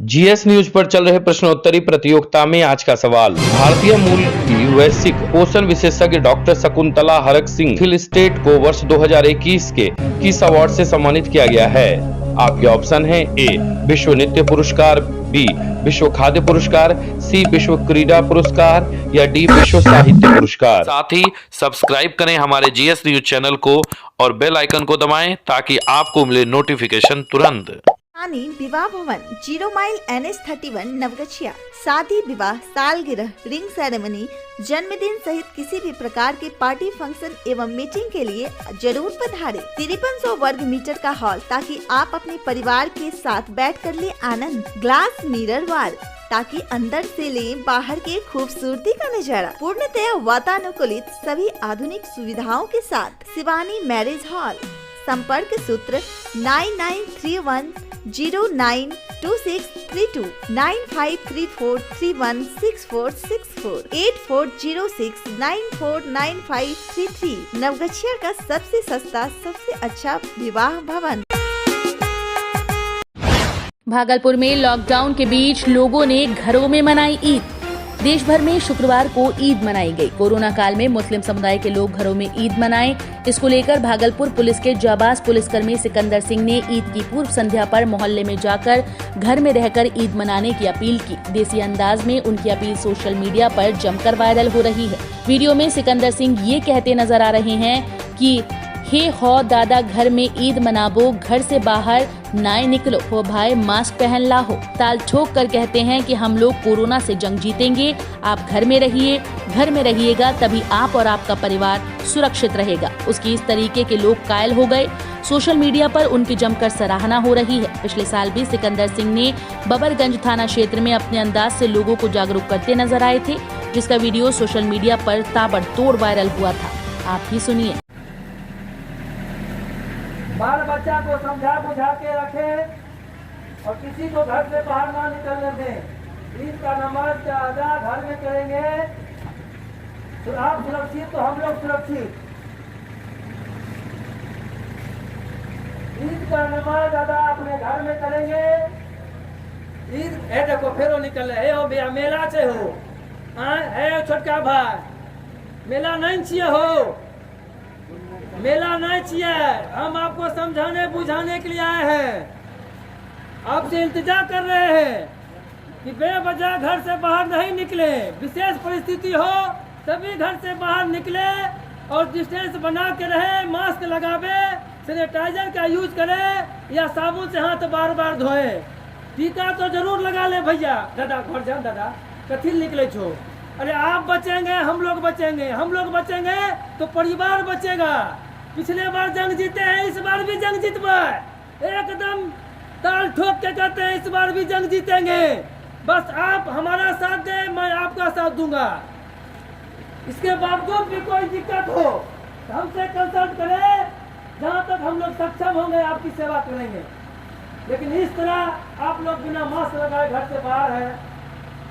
GS news पर चल रहे प्रश्नोत्तरी प्रतियोगिता में आज का सवाल, भारतीय मूल की वैश्विक पोषण विशेषज्ञ डॉक्टर शकुंतला हरक सिंह फिलस्टेट को वर्ष 2021 के किस अवार्ड से सम्मानित किया गया है? आपके ऑप्शन हैं ए विश्व नृत्य पुरस्कार, बी विश्व खाद्य पुरस्कार, सी विश्व क्रीड़ा पुरस्कार या डी विश्व साहित्य पुरस्कार। साथ ही सब्सक्राइब करें हमारे जीएस न्यूज चैनल को और बेल आइकन को दबाएं ताकि आपको मिले नोटिफिकेशन तुरंत। विवाह भवन 0 माइल NH31 नवगछिया। शादी, विवाह, सालगिरह, रिंग सेरेमनी, जन्मदिन सहित किसी भी प्रकार के पार्टी, फंक्शन एवं मीटिंग के लिए जरूर पधारें। 5300 वर्ग मीटर का हॉल ताकि आप अपने परिवार के साथ बैठ कर ले आनंद। ग्लास मिरर वॉल ताकि अंदर से ले बाहर के खूबसूरती का नजारा। पूर्णतया वातानुकूलित सभी आधुनिक सुविधाओं के साथ शिवानी मैरिज हॉल। संपर्क सूत्र 9931092632 9534316464 8406949533। नवगछिया का सबसे सस्ता, सबसे अच्छा विवाह भवन। भागलपुर में लॉकडाउन के बीच लोगों ने घरों में मनाई ईद। देश भर में शुक्रवार को ईद मनाई गई। कोरोना काल में मुस्लिम समुदाय के लोग घरों में ईद मनाएं। इसको लेकर भागलपुर पुलिस के जाबाज पुलिसकर्मी सिकंदर सिंह ने ईद की पूर्व संध्या पर मोहल्ले में जाकर घर में रहकर ईद मनाने की अपील की। देसी अंदाज में उनकी अपील सोशल मीडिया पर जमकर वायरल हो रही है। वीडियो में सिकंदर सिंह ये कहते नजर आ रहे हैं कि हे हो दादा घर में ईद मनाबो, घर से बाहर नाए निकलो, हो भाई मास्क पहन ला हो। ताल ठोक कर कहते हैं कि हम लोग कोरोना से जंग जीतेंगे, आप घर में रहिए, घर में रहिएगा तभी आप और आपका परिवार सुरक्षित रहेगा। उसकी इस तरीके के लोग कायल हो गए। सोशल मीडिया पर उनकी जमकर सराहना हो रही है। पिछले साल भी सिकंदर सिंह ने बबरगंज थाना क्षेत्र में अपने अंदाज से लोगों को जागरूक करते नजर आए थे, जिसका वीडियो सोशल मीडिया पर ताबड़तोड़ वायरल हुआ था। आप ही सुनिए। बाल बच्चा को समझा बुझा के रखे और किसी को घर से बाहर ना निकलने दें। ईद का नमाज का अदा घर में करेंगे तो आप सुरक्षित तो हम लोग सुरक्षित। ईद का नमाज अदा अपने घर में करेंगे। ईद है देखो फेरो निकल रहे हो भैया मेला से हो है छोटका भाई मेला नहीं चाहिए हो, मेला नहीं चाहिए। हम आपको समझाने बुझाने के लिए आए हैं, आपसे इल्तिजा कर रहे हैं कि बेवजह घर से बाहर नहीं निकले। विशेष परिस्थिति हो तभी घर से बाहर निकले और डिस्टेंस बना के रहे, मास्क लगावे, सैनिटाइजर का यूज करे या साबुन से हाथ बार बार धोए। टीका तो जरूर लगा ले भैया। दादा घर जाओ दादा, कथी निकले छो? अरे आप बचेंगे हम लोग बचेंगे, हम लोग बचेंगे तो परिवार बचेगा। पिछले बार जंग जीते हैं, इस बार भी जंग जीतबे। एकदम ताल ठोक के कहते हैं इस बार भी जंग जीतेंगे। बस आप हमारा साथ दें, मैं आपका साथ दूंगा। इसके बावजूद भी कोई दिक्कत हो तो हमसे कंसल्ट करें, जहाँ तक हम लोग सक्षम होंगे आपकी सेवा करेंगे। लेकिन इस तरह आप लोग बिना मास्क लगाए घर से बाहर है,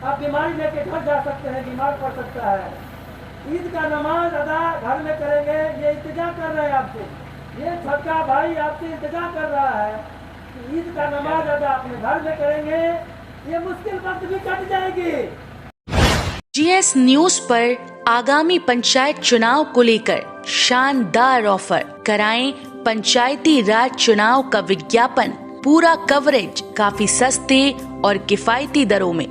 आप बीमारी लेके घर जा सकते हैं, बीमार पड़ सकता है। ईद का नमाज अदा घर में करेंगे, ये इंतजार कर रहे हैं आपसे। ये छोटका भाई आपसे इंतजार कर रहा है कि ईद का नमाज अदा अपने घर में करेंगे, ये मुश्किल वक्त भी कट जाएगी। जीएस न्यूज पर आगामी पंचायत चुनाव को लेकर शानदार ऑफर। कराएं पंचायती राज चुनाव का विज्ञापन, पूरा कवरेज काफी सस्ते और किफायती दरों में।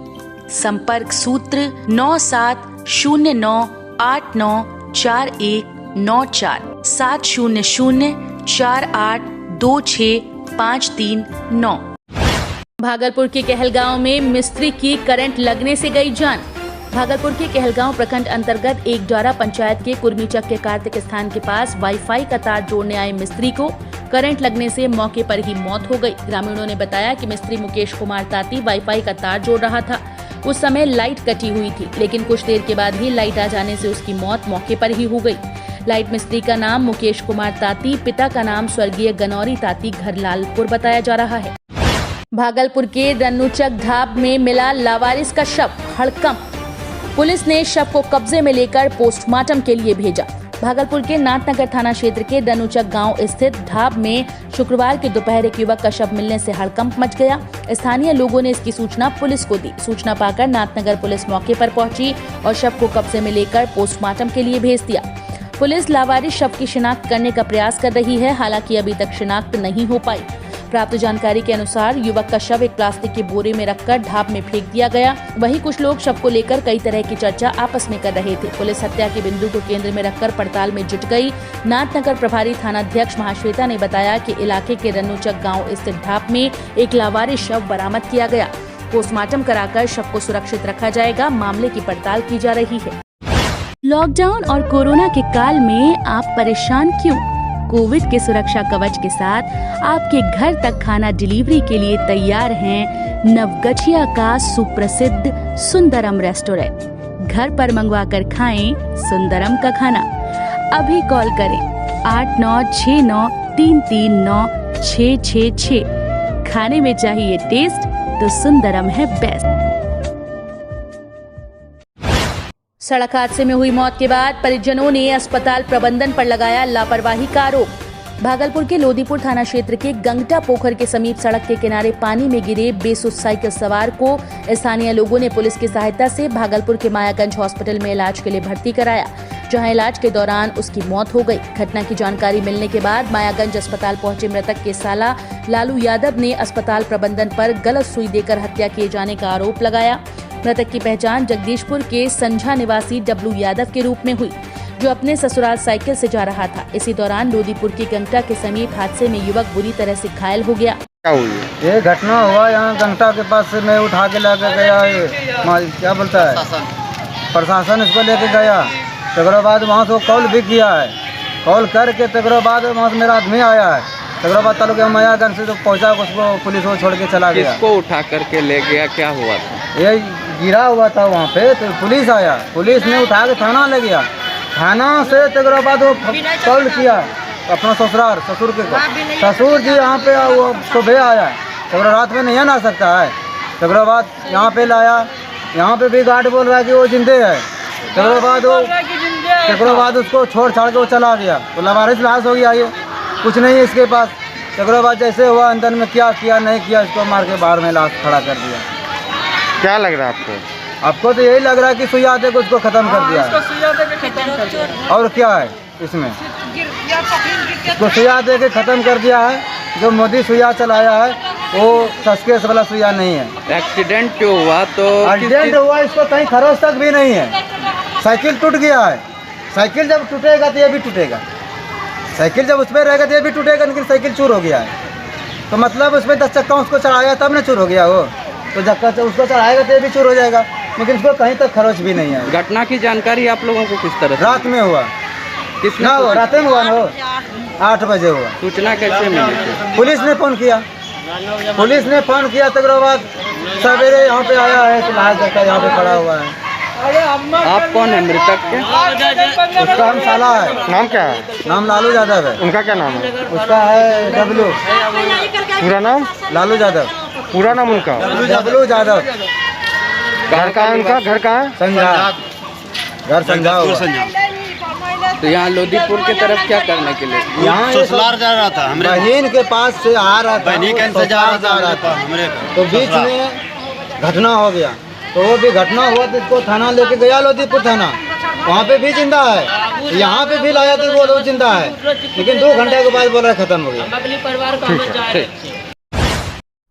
संपर्क सूत्र 9709894194 700482653 भागलपुर के कहलगांव में मिस्त्री की करंट लगने से गई जान। भागलपुर के कहलगांव प्रखंड अंतर्गत एक द्वारा पंचायत के कुर्मीचक के कार्तिक स्थान के पास वाईफाई का तार जोड़ने आए मिस्त्री को करंट लगने से मौके पर ही मौत हो गई। ग्रामीणों ने बताया कि मिस्त्री मुकेश कुमार ताती वाईफाई का तार जोड़ रहा था। उस समय लाइट कटी हुई थी, लेकिन कुछ देर के बाद ही लाइट आ जाने से उसकी मौत मौके पर ही हो गई। लाइट मिस्त्री का नाम मुकेश कुमार ताती, पिता का नाम स्वर्गीय गनौरी ताती घर लालपुर बताया जा रहा है। भागलपुर के रन्नूचक ढाब में मिला लावारिस का शव, हड़कंप। पुलिस ने शव को कब्जे में लेकर पोस्टमार्टम के लिए भेजा। भागलपुर के नाथनगर थाना क्षेत्र के दनुचक गांव स्थित ढाब में शुक्रवार की दोपहर एक युवक का शव मिलने से हड़कंप मच गया। स्थानीय लोगों ने इसकी सूचना पुलिस को दी। सूचना पाकर नाथनगर पुलिस मौके पर पहुंची और शव को कब्जे में लेकर पोस्टमार्टम के लिए भेज दिया। पुलिस लावारिस शव की शिनाख्त करने का प्रयास कर रही है, हालांकि अभी तक शिनाख्त नहीं हो पाई। प्राप्त जानकारी के अनुसार युवक का शव एक प्लास्टिक के बोरे में रखकर ढाब में फेंक दिया गया। वहीं कुछ लोग शव को लेकर कई तरह की चर्चा आपस में कर रहे थे। पुलिस हत्या के बिंदु को केंद्र में रखकर पड़ताल में जुट गई। नाथनगर प्रभारी थानाध्यक्ष महाश्वेता ने बताया कि इलाके के रन्नूचक गांव स्थित ढाब में एक लावारिस शव बरामद किया गया। पोस्टमार्टम कराकर शव को सुरक्षित रखा जाएगा। मामले की पड़ताल की जा रही है। लॉकडाउन और कोरोना के काल में आप परेशान क्यों? कोविड के सुरक्षा कवच के साथ आपके घर तक खाना डिलीवरी के लिए तैयार हैं नवगछिया का सुप्रसिद्ध सुंदरम रेस्टोरेंट। घर पर मंगवाकर खाएं सुंदरम का खाना। अभी कॉल करें 8969339666। खाने में चाहिए टेस्ट तो सुंदरम है बेस्ट। सड़क हादसे में हुई मौत के बाद परिजनों ने अस्पताल प्रबंधन पर लगाया लापरवाही का आरोप। भागलपुर के लोदीपुर थाना क्षेत्र के गंगटा पोखर के समीप सड़क के किनारे पानी में गिरे बेसुध साइकिल सवार को स्थानीय लोगों ने पुलिस की सहायता से भागलपुर के मायागंज हॉस्पिटल में इलाज के लिए भर्ती कराया, जहां इलाज के दौरान उसकी मौत हो गई। घटना की जानकारी मिलने के बाद मायागंज अस्पताल पहुंचे मृतक के साला लालू यादव ने अस्पताल प्रबंधन पर गलत सुई देकर हत्या किए जाने का आरोप लगाया। मृतक की पहचान जगदीशपुर के संझा निवासी डब्लू यादव के रूप में हुई, जो अपने ससुराल साइकिल से जा रहा था। इसी दौरान लोदीपुर के गंगटा के समीप हादसे में युवक बुरी तरह से घायल हो गया। ये घटना हुआ यहाँ गंगटा के पास से मैं उठा के लेकर गया, क्या बोलता है प्रशासन, इसको लेके गया। तकरो बाद वहाँ से कॉल भी किया है, कॉल करके तकरो बाद वहाँ से मेरा आदमी आया है। तकरो बाद तालुके मायागंज से तो पहुँचा, उसको पुलिस को छोड़ के चला गया। किसको उठा करके ले गया, क्या हुआ था? ये गिरा हुआ था वहाँ पे, तो पुलिस आया, पुलिस ने उठा के थाना ले गया। थाना से तकरो बाद वो कॉल किया अपना ससुर के ससुर जी यहाँ पे वो सुबह आया, तकरो रात में नहीं आ सकता है। तकरो बाद यहाँ पे लाया, यहाँ पे भी गार्ड बोल रहा है कि वो जिंदे है। तकरो बाद उसको छोड़ छाड़ के वो चला गया, तो लावारिस लाश हो गया, ये कुछ नहीं है इसके पास। तकरो बाद जैसे हुआ अंदर में क्या किया नहीं किया, इसको मार के बाहर में लाश खड़ा कर दिया। क्या लग रहा है आपको? आपको तो यही लग रहा है कि सुइया दे के उसको खत्म कर दिया है। और क्या है इसमें, उसको सुइया दे के खत्म कर दिया है। जो मोदी सुइया चलाया है वो सस्केस वाला सुइया नहीं है। एक्सीडेंट क्यों हुआ? तो एक्सीडेंट हुआ, इसको कहीं खरोच तक भी नहीं है। साइकिल टूट गया है, साइकिल जब टूटेगा तो ये भी टूटेगा। साइकिल जब उसमें रहेगा तो ये भी टूटेगा, लेकिन साइकिल चूर हो गया है। तो मतलब उसमें 10 चक्का उसको चढ़ाया तब ना चूर हो गया वो, तो जक्का उसको चढ़ाएगा तो ये भी चूर हो जाएगा, लेकिन उसको कहीं तक खरोच भी नहीं है। घटना की जानकारी आप लोगों को किस तरह? रात में हुआ। किसने? ना हुआ, रात में हुआ ना, 8 बजे हुआ। सूचना कैसे मिली थी? पुलिस ने फ़ोन किया, पुलिस ने फ़ोन किया। तकरो बाद सवेरे यहाँ पे आया है, तो लाश देखा यहाँ पे पड़ा हुआ है। आप कौन है मृतक के? उसका हम साला है। नाम क्या है? नाम लालू यादव है। उनका क्या नाम है? उसका है डब्लू। पूरा नाम? लालू यादव। पूरा नाम उनका? डब्लू यादव। घर कहाँ है उनका? घर कहाँ है? संझा, घर संझा हुआ। तो यहाँ लोदीपुर की तरफ क्या करने के लिए? यहाँ ससुराल जा रहा था, हमरे बहन के पास से आ रहा था, बहनी के इंतजार जा रहा था हमरे, तो बीच में घटना हो गया। तो वो भी घटना हुआ तो इसको थाना लेके गया, लोदीपुर थाना। वहाँ पे भी जिंदा है, यहाँ पे भी लाया तो वो लोग जिंदा है, लेकिन 2 घंटे के बाद बोल रहा खत्म हो गया।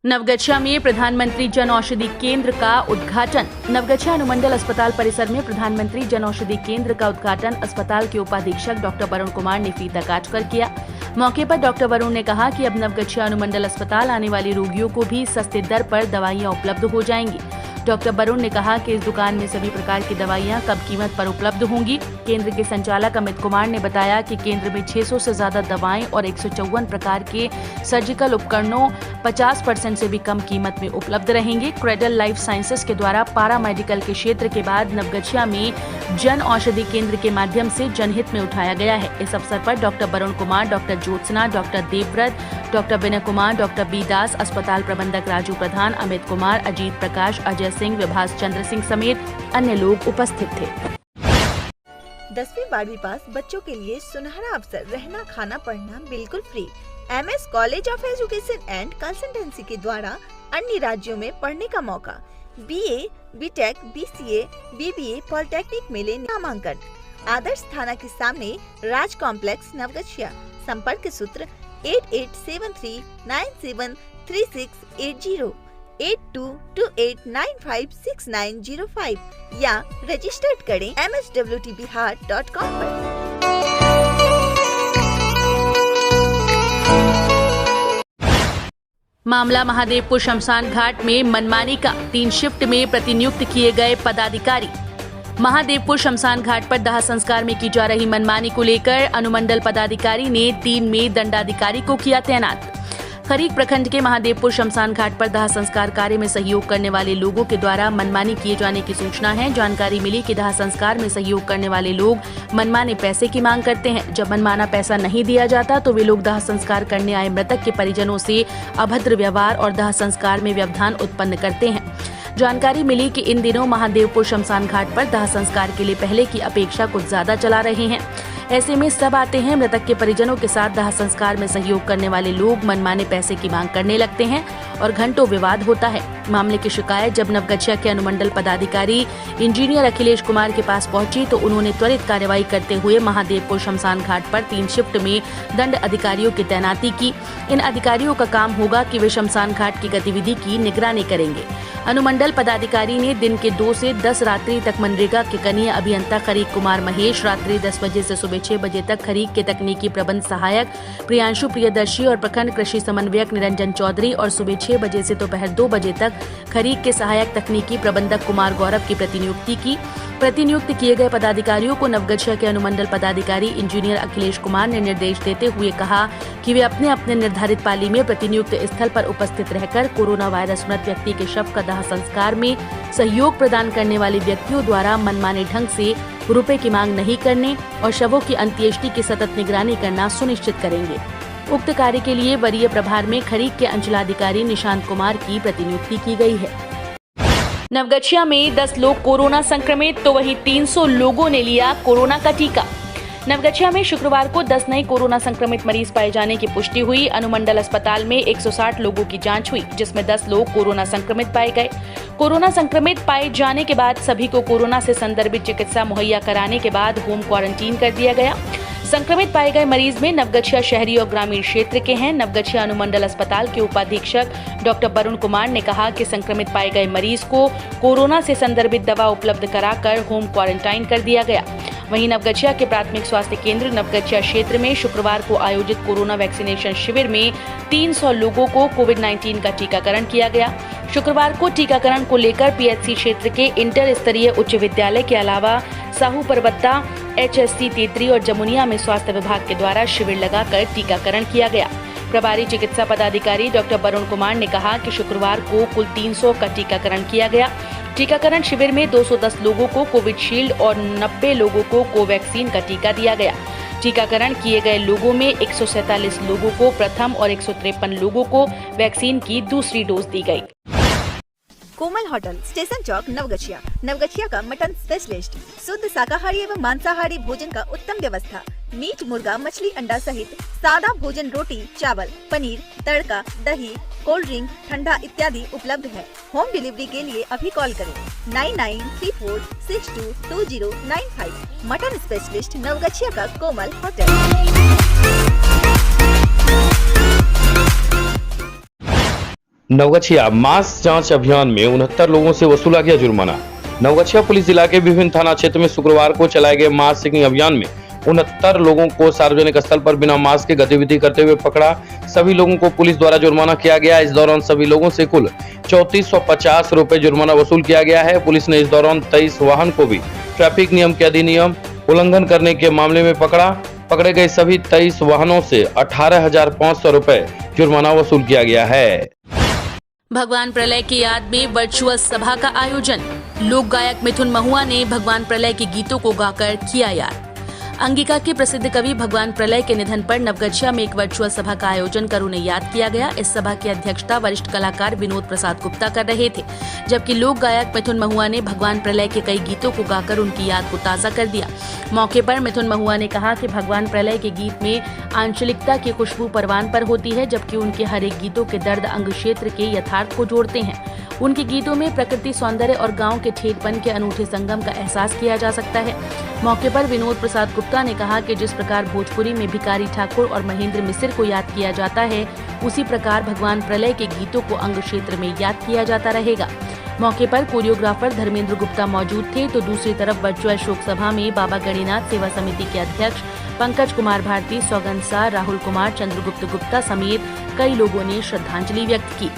नवगछिया में प्रधानमंत्री जन औषधि केंद्र का उद्घाटन। नवगछिया अनुमंडल अस्पताल परिसर में प्रधानमंत्री जन औषधि केंद्र का उद्घाटन अस्पताल के उपाधीक्षक डॉक्टर वरुण कुमार ने फीता काटकर किया। मौके पर डॉक्टर वरुण ने कहा कि अब नवगछिया अनुमंडल अस्पताल आने वाले रोगियों को भी सस्ते दर पर दवाइयां उपलब्ध हो जाएंगी। डॉक्टर वरुण ने कहा कि इस दुकान में सभी प्रकार की दवाइयां कम कीमत पर उपलब्ध होंगी। केंद्र के संचालक अमित कुमार ने बताया कि केंद्र में 600 से ज्यादा दवाएं और 154 प्रकार के सर्जिकल उपकरणों 50% से भी कम कीमत में उपलब्ध रहेंगे। क्रेडल लाइफ साइंसेज के द्वारा पारा मेडिकल के क्षेत्र के बाद नवगछिया में जन औषधि केंद्र के माध्यम से जनहित में उठाया गया है। इस अवसर पर doctor Varun Kumar, doctor Jyotsna, doctor Devvrat, doctor Vinay Kumar, doctor B Das, अस्पताल प्रबंधक राजू प्रधान, अमित कुमार, अजीत प्रकाश, अजय सिंह, विभास चंद्र सिंह समेत अन्य लोग उपस्थित थे। 10वीं 12वीं पास बच्चों के लिए सुनहरा अवसर, रहना खाना पढ़ना बिल्कुल free. MS college of education and consultancy के द्वारा अन्य राज्यों में पढ़ने का मौका। BA, BTech, BCA, BBA polytechnic मिले नामांकन। आदर्श थाना के सामने राज कॉम्प्लेक्स नवगछिया। संपर्क सूत्र 8873973680, 8228956905 या रजिस्टर्ड करें mswtbihar.com पर। मामला महादेवपुर शमशान घाट में मनमानी का, 3 शिफ्ट में प्रतिनियुक्त किए गए पदाधिकारी। महादेवपुर शमशान घाट पर दाह संस्कार में की जा रही मनमानी को लेकर अनुमंडल पदाधिकारी ने 3 में दंडाधिकारी को किया तैनात। खरीक प्रखंड के महादेवपुर शमशान घाट पर दाह संस्कार कार्य में सहयोग करने वाले लोगों के द्वारा मनमानी किए जाने की सूचना है। जानकारी मिली कि दाह संस्कार में सहयोग करने वाले लोग मनमाने पैसे की मांग करते हैं। जब मनमाना पैसा नहीं दिया जाता तो वे लोग दाह संस्कार करने आए मृतक के परिजनों से अभद्र व्यवहार और दाह संस्कार में व्यवधान उत्पन्न करते हैं। जानकारी मिली कि इन दिनों महादेवपुर शमशान घाट पर दाह संस्कार के लिए पहले की अपेक्षा कुछ ज्यादा चला रहे हैं। ऐसे में सब आते हैं। मृतक के परिजनों के साथ दाह संस्कार में सहयोग करने वाले लोग मनमाने पैसे की मांग करने लगते हैं और घंटों विवाद होता है। मामले की शिकायत जब नवगछिया के अनुमंडल पदाधिकारी इंजीनियर अखिलेश कुमार के पास पहुंची तो उन्होंने त्वरित कार्रवाई करते हुए महादेवपुर शमशान घाट पर 3 शिफ्ट में दंड अधिकारियों की तैनाती की। इन अधिकारियों का काम होगा कि वे शमशान घाट की गतिविधि की निगरानी करेंगे। अनुमंडल पदाधिकारी ने दिन के 2 से 10 रात्रि तक मनरेगा के कनीय अभियंता खरीक कुमार महेश, रात्रि 10 बजे से सुबह 6 बजे तक खरीक के तकनीकी प्रबंध सहायक प्रियांशु प्रियदर्शी और प्रखंड कृषि समन्वयक निरंजन चौधरी और सुबह 6 बजे से दोपहर 2 बजे तक खरीक के सहायक तकनीकी प्रबंधक कुमार गौरव की प्रतिनियुक्ति की। प्रतिनियुक्त किए गए पदाधिकारियों को नवगछिया के अनुमंडल पदाधिकारी इंजीनियर अखिलेश कुमार ने निर्देश देते हुए कहा कि वे अपने अपने निर्धारित पाली में प्रतिनियुक्त स्थल पर उपस्थित रहकर कोरोना वायरस मृत व्यक्ति के शव का दाह संस्कार में सहयोग प्रदान करने वाले व्यक्तियों द्वारा मनमाने ढंग से रुपए की मांग नहीं करने और शवों की अंत्येष्टि की सतत निगरानी करना सुनिश्चित करेंगे। उक्त कार्य के लिए वरीय प्रभार में खरीक के अंचलाधिकारी निशांत कुमार की प्रतिनियुक्ति की गई है। नवगछिया में 10 लोग कोरोना संक्रमित तो वहीं 300 लोगों ने लिया कोरोना का टीका। नवगछिया में शुक्रवार को 10 नए कोरोना संक्रमित मरीज पाए जाने की पुष्टि हुई। अनुमंडल अस्पताल में 160 लोगों की जांच हुई, जिसमें 10 लोग कोरोना संक्रमित पाए गए। कोरोना संक्रमित पाए जाने के बाद सभी को कोरोना से संदर्भित चिकित्सा मुहैया कराने के बाद होम क्वारंटीन कर दिया गया। संक्रमित पाए गए मरीज में नवगछिया शहरी और ग्रामीण क्षेत्र के हैं। नवगछिया अनुमंडल अस्पताल के उपाधीक्षक डॉक्टर वरुण कुमार ने कहा कि संक्रमित पाए गए मरीज को कोरोना से संदर्भित दवा उपलब्ध कराकर होम क्वारंटाइन कर दिया गया। वहीं नवगछिया के प्राथमिक स्वास्थ्य केंद्र नवगछिया क्षेत्र में शुक्रवार को आयोजित कोरोना वैक्सीनेशन शिविर में 300 लोगों को कोविड-19 का टीकाकरण किया गया। शुक्रवार को टीकाकरण को लेकर PHC क्षेत्र के इंटर स्तरीय उच्च विद्यालय के अलावा साहू परबत्ता, HSC तेतरी और जमुनिया में स्वास्थ्य विभाग के द्वारा शिविर लगाकर टीकाकरण किया गया। प्रभारी चिकित्सा पदाधिकारी डॉक्टर वरुण कुमार ने कहा कि शुक्रवार को कुल 300 का टीकाकरण किया गया। टीकाकरण शिविर में 210 लोगों को कोविशील्ड और 90 लोगों को कोवैक्सीन का टीका दिया गया। टीकाकरण किए गए लोगों में 147 लोगों को प्रथम और 153 लोगों को वैक्सीन की दूसरी डोज दी गई। कोमल होटल, स्टेशन चौक, नवगछिया। नवगछिया का मटन स्पेशलिस्ट, शुद्ध शाकाहारी एवं मांसाहारी भोजन का उत्तम व्यवस्था। मीट, मुर्गा, मछली, अंडा सहित सादा भोजन, रोटी, चावल, पनीर, तड़का, दही, कोल्ड ड्रिंक, ठंडा इत्यादि उपलब्ध है। होम डिलीवरी के लिए अभी कॉल करें 9934622095। मटन स्पेशलिस्ट नवगछिया का कोमल होटल। नवगछिया मास जांच अभियान में 69 लोगों से वसूला गया जुर्माना। नवगछिया पुलिस जिला के विभिन्न थाना क्षेत्र में शुक्रवार को चलाए गए मास्क चेकिंग अभियान में 69 लोगों को सार्वजनिक स्थल पर बिना मास्क के गतिविधि करते हुए पकड़ा। सभी लोगों को पुलिस द्वारा जुर्माना किया गया। इस दौरान सभी लोगों से कुल 3450 रुपए जुर्माना वसूल किया गया है। पुलिस ने इस दौरान 23 वाहन को भी ट्रैफिक नियम के अधिनियम उल्लंघन करने के मामले में पकड़ा। पकड़े गए सभी 23 वाहनों से 18,500 रुपए जुर्माना वसूल किया गया है। भगवान प्रलय की याद में वर्चुअल सभा का आयोजन। लोक गायक मिथुन महुआ ने भगवान प्रलय के गीतों को गाकर किया याद। अंगिका के प्रसिद्ध कवि भगवान प्रलय के निधन पर नवगछिया में एक वर्चुअल सभा का आयोजन कर उन्हें याद किया गया। इस सभा की अध्यक्षता वरिष्ठ कलाकार विनोद प्रसाद गुप्ता कर रहे थे, जबकि लोक गायक मिथुन महुआ ने भगवान प्रलय के कई गीतों को गाकर उनकी याद को ताज़ा कर दिया। मौके पर मिथुन महुआ ने कहा कि भगवान प्रलय के गीत में आंचलिकता की खुशबू परवान पर होती है, जबकि उनके हर एक गीतों के दर्द अंग क्षेत्र के यथार्थ को जोड़ते हैं। उनके गीतों में प्रकृति सौंदर्य और गांव के ठेठपन के अनूठे संगम का एहसास किया जा सकता है। मौके पर विनोद प्रसाद गुप्ता ने कहा कि जिस प्रकार भोजपुरी में भिखारी ठाकुर और महेंद्र मिसिर को याद किया जाता है, उसी प्रकार भगवान प्रलय के गीतों को अंग क्षेत्र में याद किया जाता रहेगा। मौके पर कोरियोग्राफर धर्मेंद्र गुप्ता मौजूद थे, तो दूसरी तरफ वर्चुअल शोक सभा में बाबा गणिनाथ सेवा समिति के अध्यक्ष पंकज कुमार भारती, सौगंध सार, राहुल कुमार, चंद्रगुप्त गुप्ता समेत कई लोगों ने श्रद्धांजलि व्यक्त की।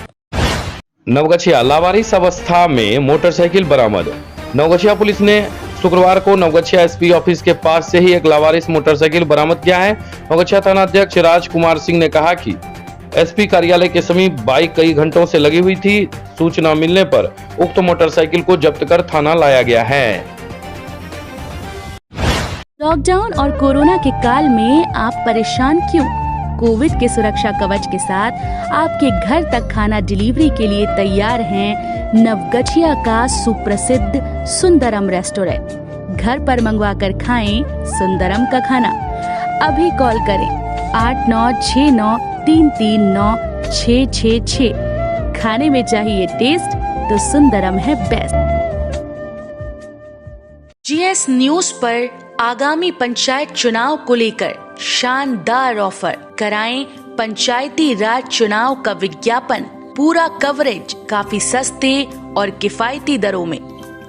नवगछिया लावारिस अवस्था में मोटरसाइकिल बरामद। नवगछिया पुलिस ने शुक्रवार को नवगछिया एसपी ऑफिस के पास से ही एक लावारिस मोटरसाइकिल बरामद किया है। नवगछिया थाना अध्यक्ष राजकुमार सिंह ने कहा कि एसपी कार्यालय के समीप बाइक कई घंटों से लगी हुई थी। सूचना मिलने पर उक्त मोटरसाइकिल को जब्त कर थाना लाया गया है। लॉकडाउन और कोरोना के काल में आप परेशान क्यों? कोविड के सुरक्षा कवच के साथ आपके घर तक खाना डिलीवरी के लिए तैयार हैं नवगछिया का सुप्रसिद्ध सुंदरम रेस्टोरेंट। घर पर मंगवा कर खाएं सुंदरम का खाना। अभी कॉल करें 8969339666। खाने में चाहिए टेस्ट तो सुंदरम है बेस्ट। जीएस न्यूज पर आगामी पंचायत चुनाव को लेकर शानदार ऑफर। कराएं पंचायती राज चुनाव का विज्ञापन, पूरा कवरेज काफी सस्ते और किफायती दरों में।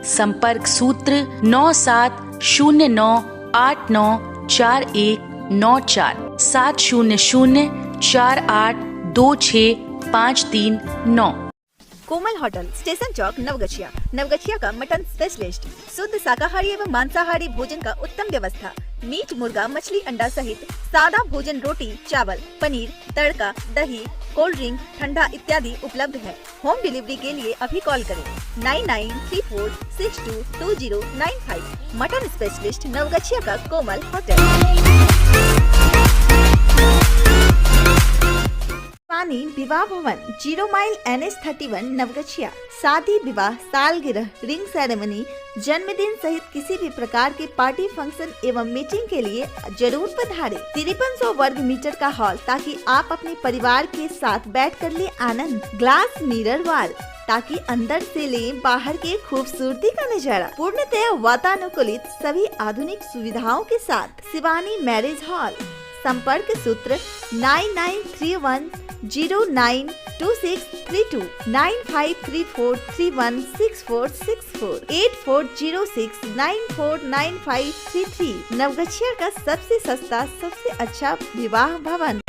संपर्क सूत्र 9709894194 7004826539। कोमल होटल, स्टेशन चौक, नवगछिया। नवगछिया का मटन स्पेशलिस्ट, शुद्ध शाकाहारी एवं मांसाहारी भोजन का उत्तम व्यवस्था। मीट, मुर्गा, मछली, अंडा सहित सादा भोजन, रोटी, चावल, पनीर, तड़का, दही, कोल्ड ड्रिंक, ठंडा इत्यादि उपलब्ध है। होम डिलीवरी के लिए अभी कॉल करें 9934622095। मटन स्पेशलिस्ट नवगछिया का कोमल होटल। पानी विवाह भवन, 0 माइल NH31 नवगछिया। शादी, विवाह, सालगिरह, रिंग सेरेमनी, जन्मदिन सहित किसी भी प्रकार के पार्टी फंक्शन एवं मीटिंग के लिए जरूर पधारें। 5300 वर्ग मीटर का हॉल, ताकि आप अपने परिवार के साथ बैठकर ले आनंद। ग्लास मिरर वॉल, ताकि अंदर से ले बाहर के खूबसूरती का नजारा। पूर्णतः वातानुकूलित सभी आधुनिक सुविधाओं के साथ। Shivani marriage hall. संपर्क सूत्र 9931092632 9534316464 8406949533। नवगछिया का सबसे सस्ता, सबसे अच्छा विवाह भवन।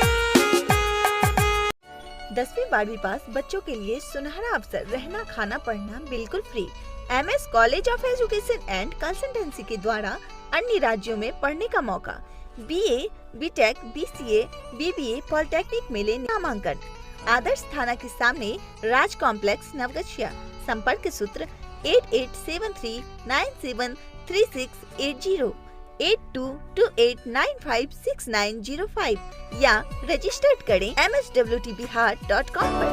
10वीं 12वीं पास बच्चों के लिए सुनहरा अवसर। रहना, खाना, पढ़ना बिल्कुल free. MS college of education and consultancy के द्वारा अन्य राज्यों में पढ़ने का मौका। BA, BTech, BCA, BBA, polytechnic में ले नामांकन। आदर्श थाना के सामने राज कॉम्प्लेक्स, नवगछिया। संपर्क सूत्र 8873973680 8228956905 या रजिस्टर्ड करें mswtbihar.com पर।